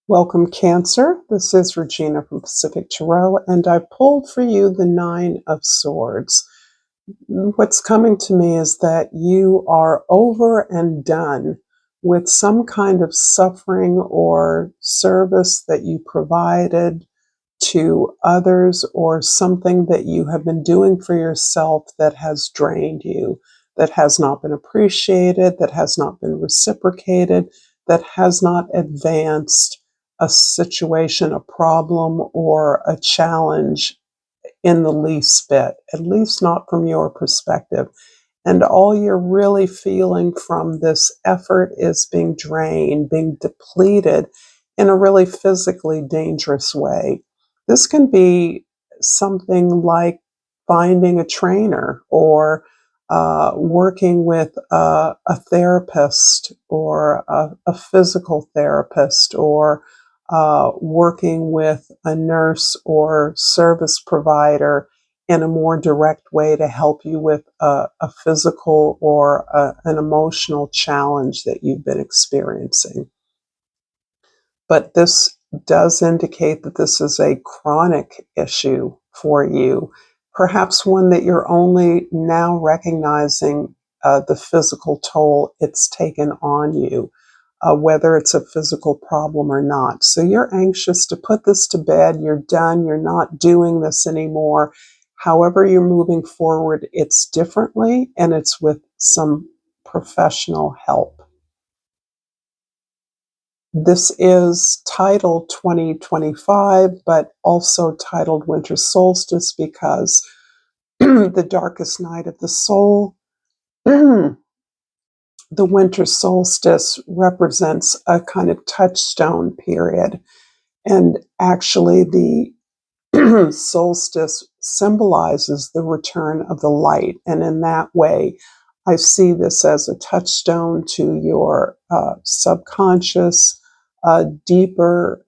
Welcome, Cancer. This is Regina from Pacific Tarot, and I pulled for you the Nine of Swords. What's coming to me is that you are over and done with some kind of suffering or service that you provided to others, or something that you have been doing for yourself that has drained you, that has not been appreciated, that has not been reciprocated, that has not advanced a situation, a problem, or a challenge in the least bit, at least not from your perspective. And all you're really feeling from this effort is being drained, being depleted in a really physically dangerous way. This can be something like finding a trainer, or working with a therapist, or a physical therapist, or working with a nurse or service provider in a more direct way to help you with a physical or an emotional challenge that you've been experiencing. But this does indicate that this is a chronic issue for you, perhaps one that you're only now recognizing the physical toll it's taken on you, whether it's a physical problem or not. So you're anxious to put this to bed. You're done. You're not doing this anymore. However you're moving forward, it's differently, and it's with some professional help. This is titled 2025, but also titled Winter Solstice because the darkest night of the soul, the winter solstice, represents a kind of touchstone period. And actually, the solstice symbolizes the return of the light. And in that way, I see this as a touchstone to your subconscious, deeper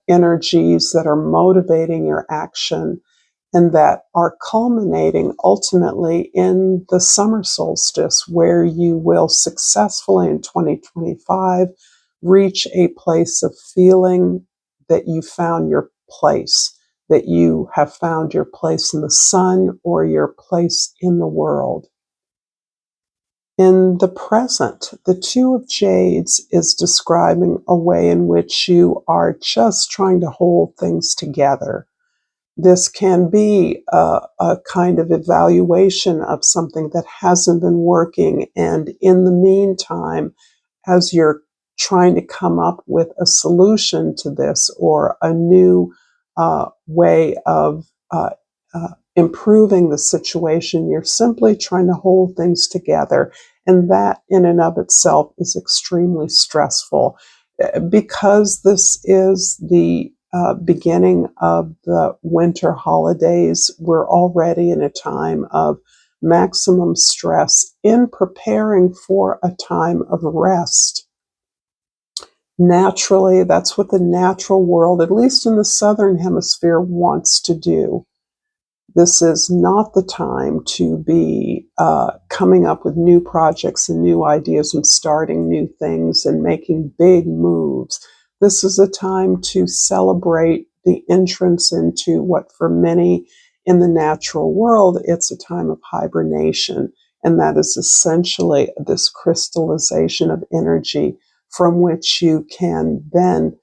energies that are motivating your action, and that are culminating ultimately in the summer solstice, where you will successfully in 2025 reach a place of feeling that you found your place, that you have found your place in the sun or your place in the world. In the present, the Two of Jades is describing a way in which you are just trying to hold things together. This can be a kind of evaluation of something that hasn't been working. And in the meantime, as you're trying to come up with a solution to this, or a new way of improving the situation, you're simply trying to hold things together. And that in and of itself is extremely stressful, because this is the beginning of the winter holidays. We're already in a time of maximum stress in preparing for a time of rest. Naturally, that's what the natural world, at least in the southern hemisphere, wants to do. This is not the time to be coming up with new projects and new ideas and starting new things and making big moves. This is a time to celebrate the entrance into what, for many in the natural world, it's a time of hibernation. And that is essentially this crystallization of energy from which you can then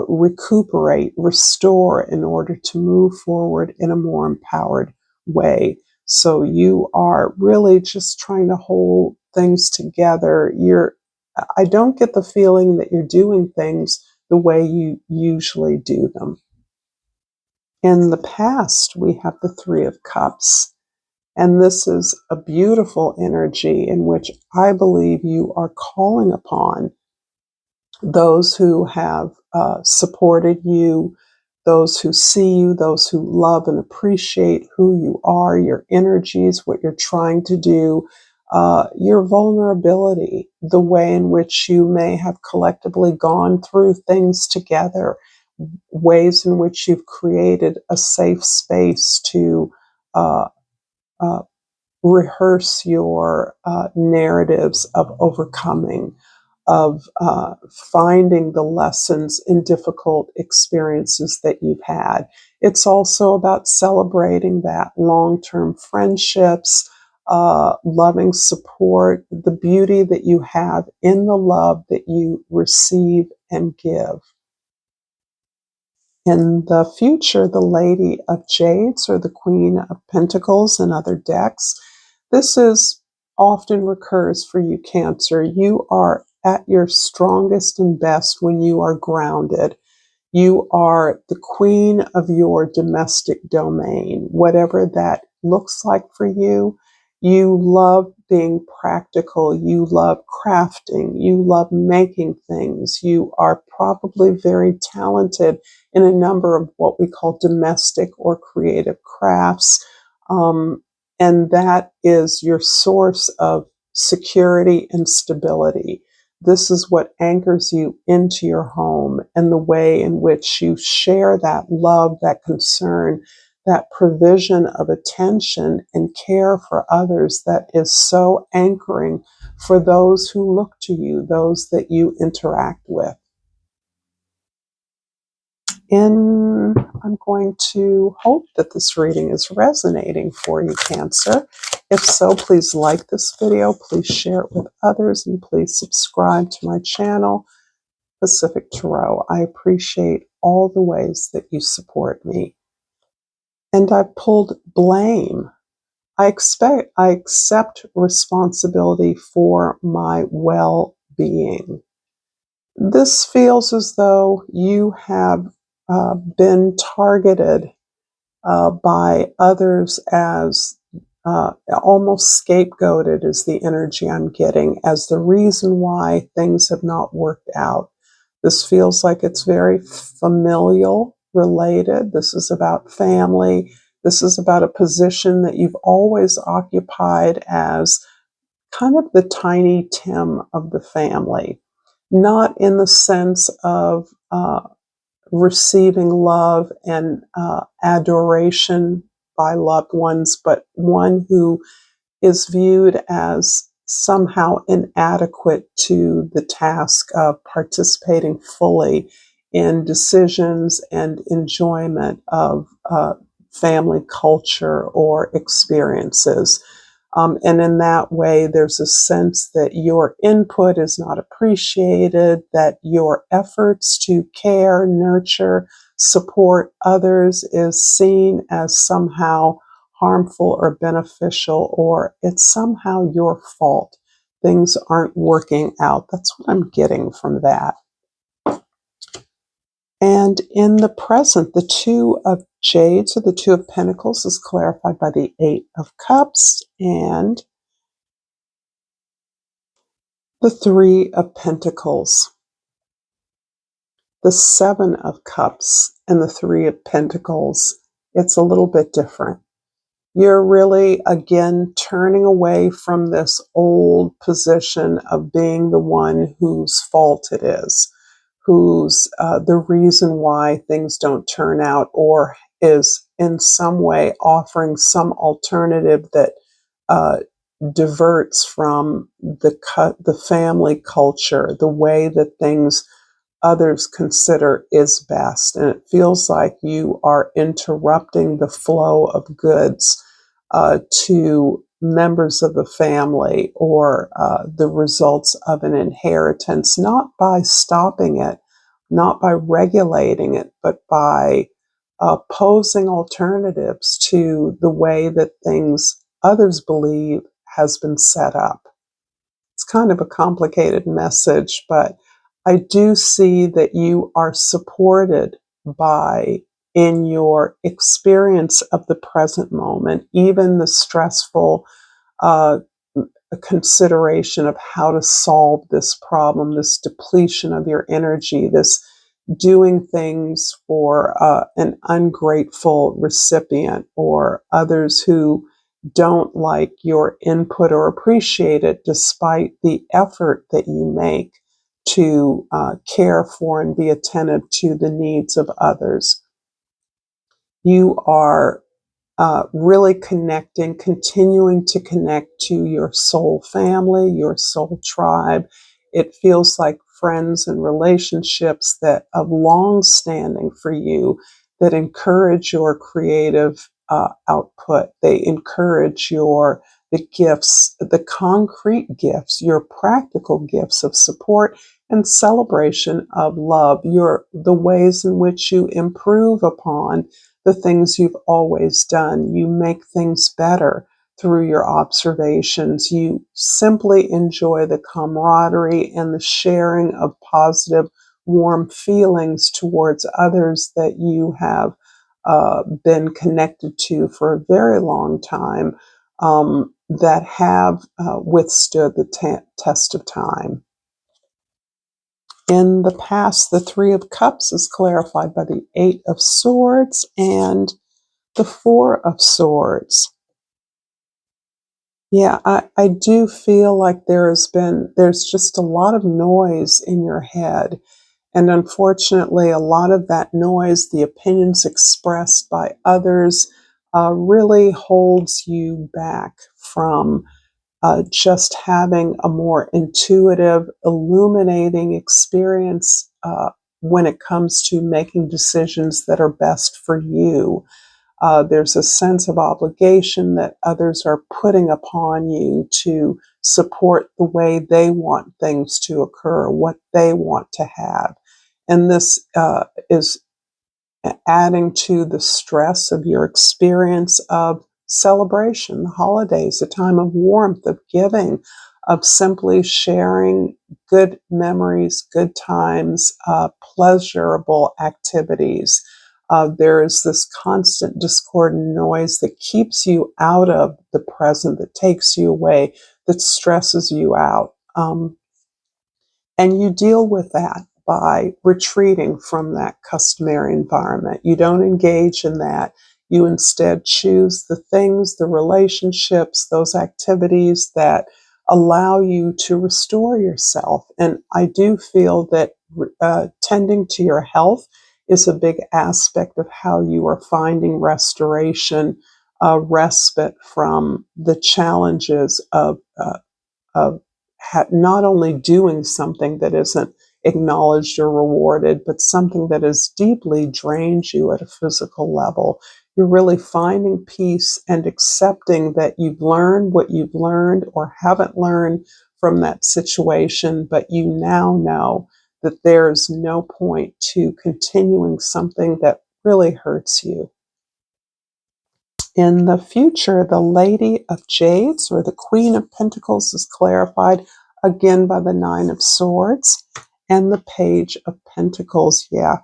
recuperate, restore, in order to move forward in a more empowered way. So you are really just trying to hold things together. I don't get the feeling that you're doing things the way you usually do them. In the past, we have the Three of Cups. And this is a beautiful energy in which I believe you are calling upon those who have supported you, those who see you, those who love and appreciate who you are, your energies, what you're trying to do, your vulnerability, the way in which you may have collectively gone through things together, ways in which you've created a safe space to uh, uh, rehearse your narratives of overcoming. finding the lessons in difficult experiences that you've had. It's also about celebrating that long-term friendships, loving support, the beauty that you have in the love that you receive and give. In the future, the Lady of Jades or the Queen of Pentacles and other decks. This is often recurs for you, Cancer. You are at your strongest and best when you are grounded. You are the queen of your domestic domain, whatever that looks like for you. You love being practical. You love crafting. You love making things. You are probably very talented in a number of what we call domestic or creative crafts. And that is your source of security and stability. This is what anchors you into your home, and the way in which you share that love, that concern, that provision of attention and care for others that is so anchoring for those who look to you, those that you interact with. And I'm going to hope that this reading is resonating for you, Cancer. If so, please like this video, please share it with others, and please subscribe to my channel, Pacific Tarot. I appreciate all the ways that you support me. And I pulled blame. I accept responsibility for my well-being. This feels as though you have been targeted by others as almost scapegoated, is the energy I'm getting, as the reason why things have not worked out. This feels like it's very familial related. This is about family. This is about a position that you've always occupied as kind of the tiny Tim of the family, not in the sense of receiving love and adoration by loved ones, but one who is viewed as somehow inadequate to the task of participating fully in decisions and enjoyment of family culture or experiences. And in that way, there's a sense that your input is not appreciated, that your efforts to care, nurture, support others is seen as somehow harmful or beneficial, or it's somehow your fault. Things aren't working out. That's what I'm getting from that. And in the present, the Two of Jades or the Two of Pentacles is clarified by the Eight of Cups and the Three of Pentacles. The Seven of Cups and the Three of Pentacles, it's a little bit different. You're really, again, turning away from this old position of being the one whose fault it is, who's the reason why things don't turn out, or is in some way offering some alternative that diverts from the family culture, the way that things others consider is best. And it feels like you are interrupting the flow of goods to members of the family, or the results of an inheritance, not by stopping it, not by regulating it, but by posing alternatives to the way that things others believe has been set up. It's kind of a complicated message, but I do see that you are supported by, in your experience of the present moment, even the stressful consideration of how to solve this problem, this depletion of your energy, this doing things for an ungrateful recipient, or others who don't like your input or appreciate it despite the effort that you make to care for and be attentive to the needs of others. You are really connecting, continuing to connect to your soul family, your soul tribe, It feels like friends and relationships that of long standing for you that encourage your creative output. They encourage the gifts, the concrete gifts, your practical gifts of support and celebration of love, the ways in which you improve upon the things you've always done. You make things better through your observations. You simply enjoy the camaraderie and the sharing of positive, warm feelings towards others that you have been connected to for a very long time, that have withstood the test of time. In the past, the Three of Cups is clarified by the Eight of Swords and the Four of Swords. Yeah, I do feel like there's just a lot of noise in your head. And unfortunately, a lot of that noise, the opinions expressed by others, really holds you back from just having a more intuitive, illuminating experience when it comes to making decisions that are best for you. There's a sense of obligation that others are putting upon you to support the way they want things to occur, what they want to have. And this is adding to the stress of your experience of celebration, the holidays, a time of warmth, of giving, of simply sharing good memories, good times, pleasurable activities. There is this constant discordant noise that keeps you out of the present, that takes you away, that stresses you out. And you deal with that by retreating from that customary environment. You don't engage in that. You instead choose the things, the relationships, those activities that allow you to restore yourself. And I do feel that tending to your health is a big aspect of how you are finding restoration, respite from the challenges of not only doing something that isn't acknowledged or rewarded, but something that has deeply drained you at a physical level. You're really finding peace and accepting that you've learned what you've learned or haven't learned from that situation, but you now know that there's no point to continuing something that really hurts you. In the future, the Lady of Jades or the Queen of Pentacles is clarified again by the Nine of Swords and the Page of Pentacles. Yeah,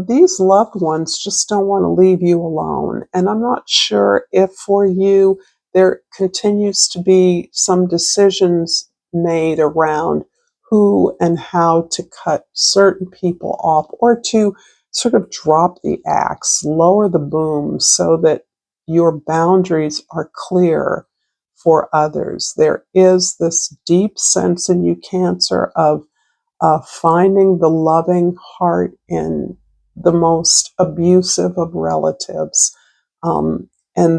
these loved ones just don't want to leave you alone. And I'm not sure if for you there continues to be some decisions made around who and how to cut certain people off or to sort of drop the axe, lower the boom so that your boundaries are clear for others. There is this deep sense in you, Cancer, of finding the loving heart in the most abusive of relatives. And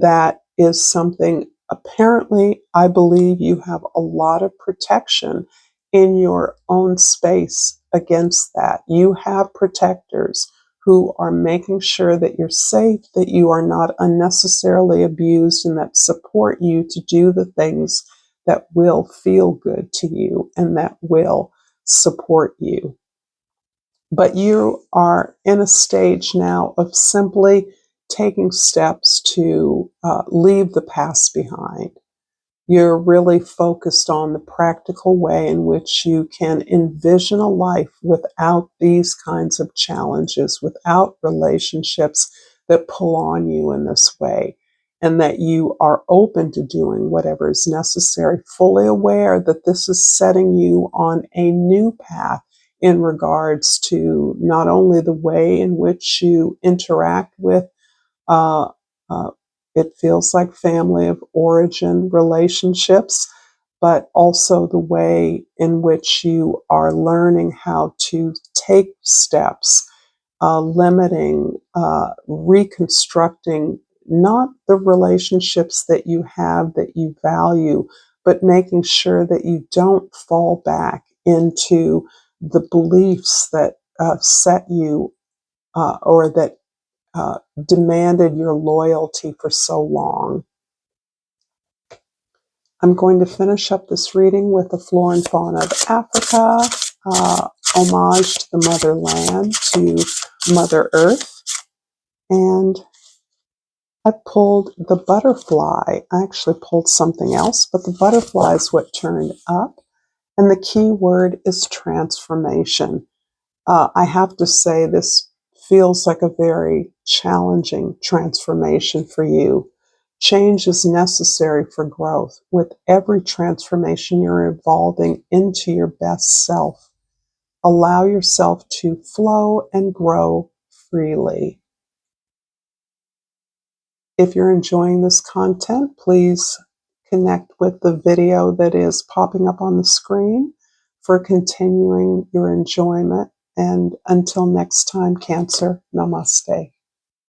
that is something, apparently, I believe you have a lot of protection in your own space against that. You have protectors who are making sure that you're safe, that you are not unnecessarily abused, and that support you to do the things that will feel good to you and that will support you. But you are in a stage now of simply taking steps to leave the past behind. You're really focused on the practical way in which you can envision a life without these kinds of challenges, without relationships that pull on you in this way, and that you are open to doing whatever is necessary, fully aware that this is setting you on a new path in regards to not only the way in which you interact with uh, uh, it feels like family of origin relationships, but also the way in which you are learning how to take steps, limiting, reconstructing not the relationships that you have that you value, but making sure that you don't fall back into the beliefs that set you or that demanded your loyalty for so long. I'm going to finish up this reading with the flora and fauna of Africa, homage to the motherland, to Mother Earth, and I pulled the butterfly. I actually pulled something else, but the butterfly is what turned up, and the key word is transformation. I have to say this feels like a very challenging transformation for you. Change is necessary for growth. With every transformation, you're evolving into your best self. Allow yourself to flow and grow freely. If you're enjoying this content, please connect with the video that is popping up on the screen for continuing your enjoyment. And until next time, Cancer, namaste.